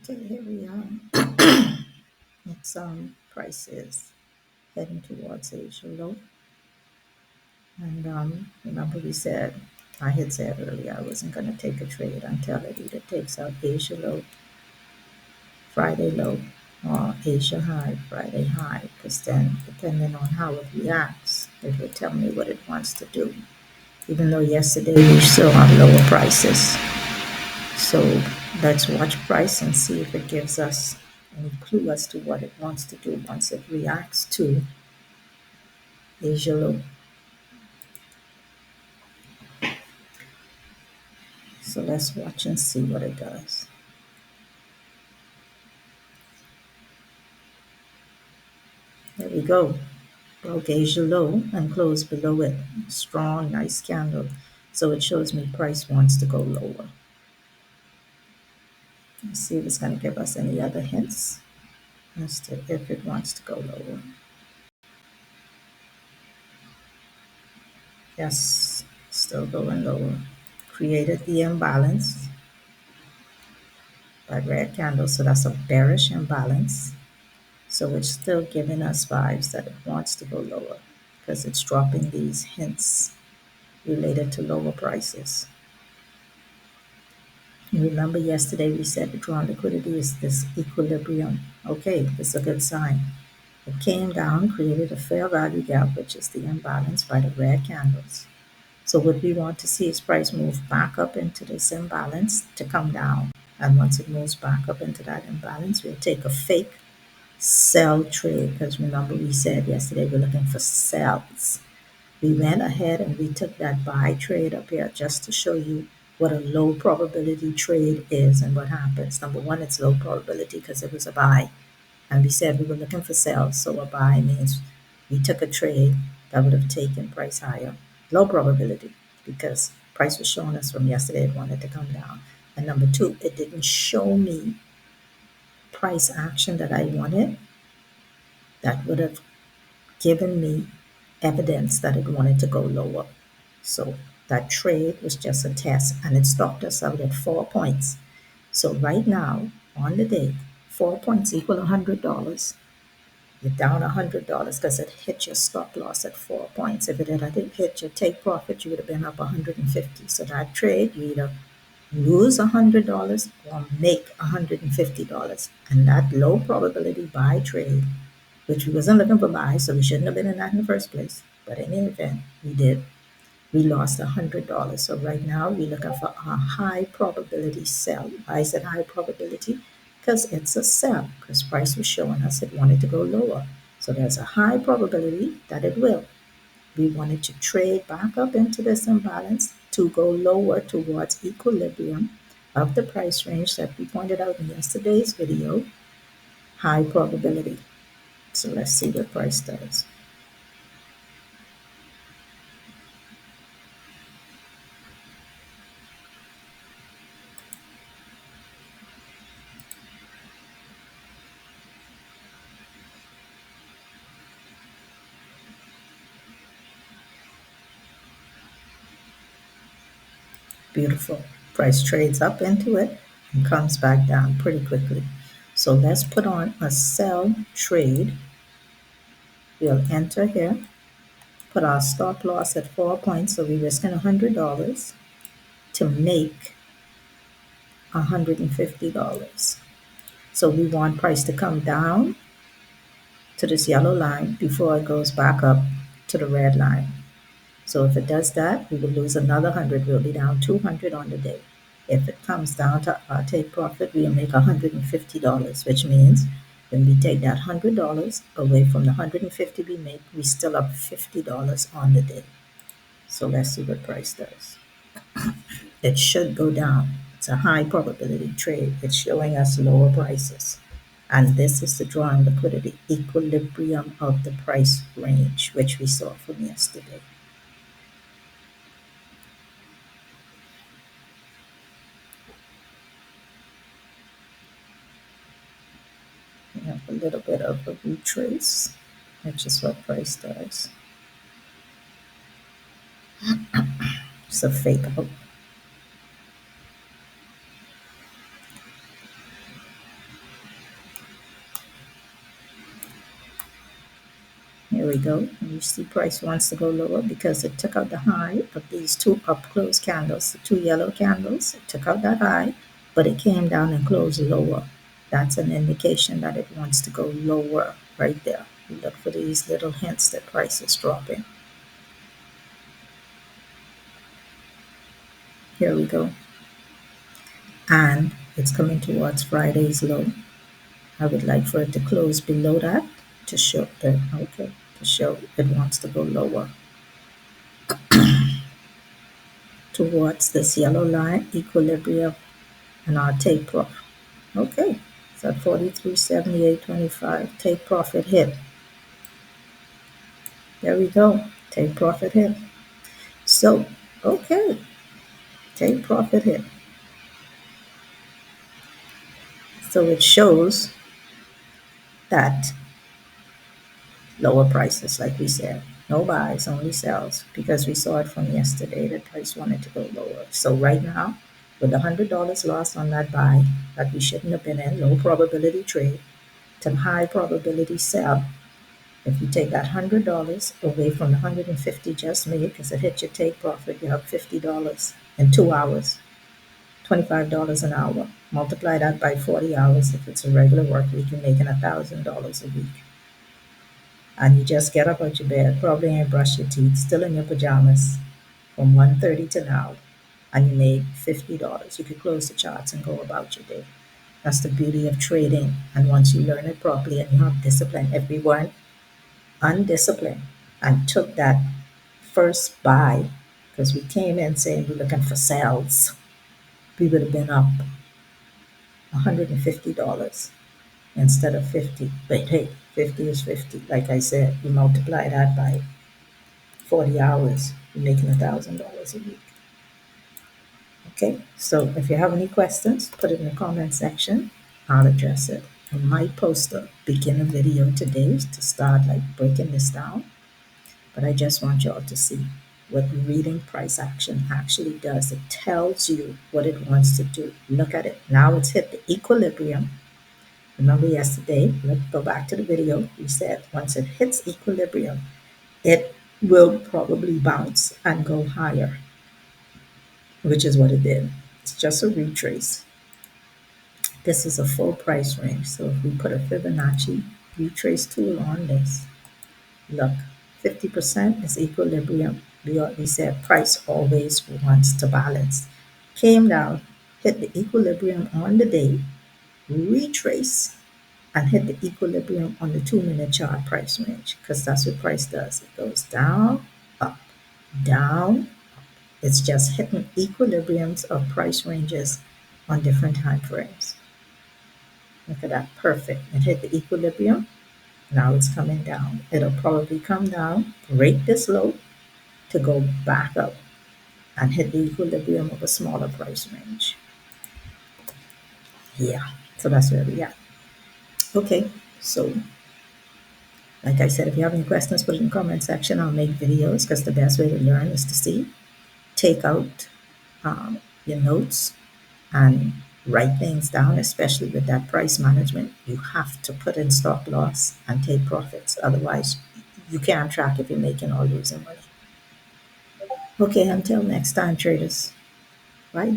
Okay, here we are. It's price is heading towards Asia low. And remember I had said earlier I wasn't going to take a trade until it either takes out Asia low, Friday low, or Asia high, Friday high, because then depending on how it reacts, it will tell me what it wants to do. Even though yesterday we still on lower prices. So let's watch price and see if it gives us any clue as to what it wants to do once it reacts to Asia low. So let's watch and see what it does. There we go. Broke Asia low and closed below it. Strong, nice candle. So it shows me price wants to go lower. Let's see if it's going to give us any other hints as to if it wants to go lower. Yes, still going lower. Created the imbalance by red candle, so that's a bearish imbalance. So it's still giving us vibes that it wants to go lower because it's dropping these hints related to lower prices. Remember yesterday we said the drawn liquidity is this equilibrium. Okay, this is a good sign. It came down, created a fair value gap, which is the imbalance by the red candles. So what we want to see is price move back up into this imbalance to come down. And once it moves back up into that imbalance, we'll take a fake sell trade, because remember we said yesterday we're looking for sells. We went ahead and we took that buy trade up here just to show you what a low probability trade is and what happens. Number one, it's low probability because it was a buy. And we said we were looking for sales. So a buy means we took a trade that would have taken price higher. Low probability because price was showing us from yesterday it wanted to come down. And number two, it didn't show me price action that I wanted that would have given me evidence that it wanted to go lower. So that trade was just a test and it stopped us out at 4 points. So right now, on the day, 4 points equal $100. You're down $100 because it hit your stop loss at 4 points. If it hadn't hit your take profit, you would have been up 150. So that trade, you either lose $100 or make $150. And that low probability buy trade, which we wasn't looking for buy, so we shouldn't have been in that in the first place. But in any event, we did. We lost $100. So right now we're looking for a high probability sell. I said high probability because it's a sell, because price was showing us it wanted to go lower. So there's a high probability that it will. We wanted to trade back up into this imbalance to go lower towards equilibrium of the price range that we pointed out in yesterday's video. High probability. So let's see what price does. Beautiful. Price trades up into it and comes back down pretty quickly. So let's put on a sell trade. We'll enter here, put our stop loss at 4 points, so we're risking $100 to make $150. So we want price to come down to this yellow line before it goes back up to the red line. So if it does that, we will lose another 100. We'll be down 200 on the day. If it comes down to our take profit, we'll make $150, which means when we take that $100 away from the 150 we make, we still up $50 on the day. So let's see what price does. It should go down. It's a high probability trade. It's showing us lower prices. And this is the drawing liquidity equilibrium of the price range, which we saw from yesterday. We have a little bit of a retrace, which is what price does. It's a fake out. There we go. And you see price wants to go lower because it took out the high of these two up close candles, the two yellow candles. It took out that high, but it came down and closed lower. That's an indication that it wants to go lower right there. You look for these little hints that price is dropping. Here we go. And it's coming towards Friday's low. I would like for it to close below that to show that, okay, to show it wants to go lower towards this yellow line, equilibrium, and our take profit. Okay, so at 43.78.25, take profit hit. There we go, take profit hit. So, okay, take profit hit. So it shows that lower prices, like we said. No buys, only sells, because we saw it from yesterday. The price wanted to go lower. So right now, with the $100 loss on that buy that we shouldn't have been in, low probability trade, to high probability sell. If you take that $100 away from the 150 just made, because it hit your take profit, you have $50 in 2 hours, $25 an hour. Multiply that by 40 hours. If it's a regular work week, you're making $1,000 a week. And you just get up out your bed, probably ain't brushed your teeth, still in your pajamas from 1:30 to now, and you made $50. You could close the charts and go about your day. That's the beauty of trading. And once you learn it properly and you have discipline, if we weren't undisciplined and took that first buy, because we came in saying we're looking for sales, we would have been up $150 instead of 50. But hey, 50 is 50. Like I said, you multiply that by 40 hours, you're making $1,000 a week. Okay, so if you have any questions, put it in the comment section. I'll address it. I might post a beginner video today to start like breaking this down, but I just want y'all to see what reading price action actually does. It tells you what it wants to do. Look at it. Now it's hit the equilibrium. Remember yesterday, let's go back to the video. We said once it hits equilibrium, it will probably bounce and go higher, which is what it did. It's just a retrace. This is a full price range. So if we put a Fibonacci retrace tool on this, look, 50% is equilibrium. We said price always wants to balance. Came down, hit the equilibrium on the day, retrace, and hit the equilibrium on the 2-minute chart price range, because that's what price does. It goes down, up, down. It's just hitting equilibriums of price ranges on different time frames. Look at that, perfect. It hit the equilibrium. Now it's coming down. It'll probably come down, break this low to go back up and hit the equilibrium of a smaller price range. Yeah, so that's where we are. Okay, so like I said, if you have any questions, put it in the comment section. I'll make videos because the best way to learn is to see. Take out your notes and write things down, especially with that price management. You have to put in stop loss and take profits. Otherwise, you can't track if you're making or losing money. Okay, until next time, traders. Bye.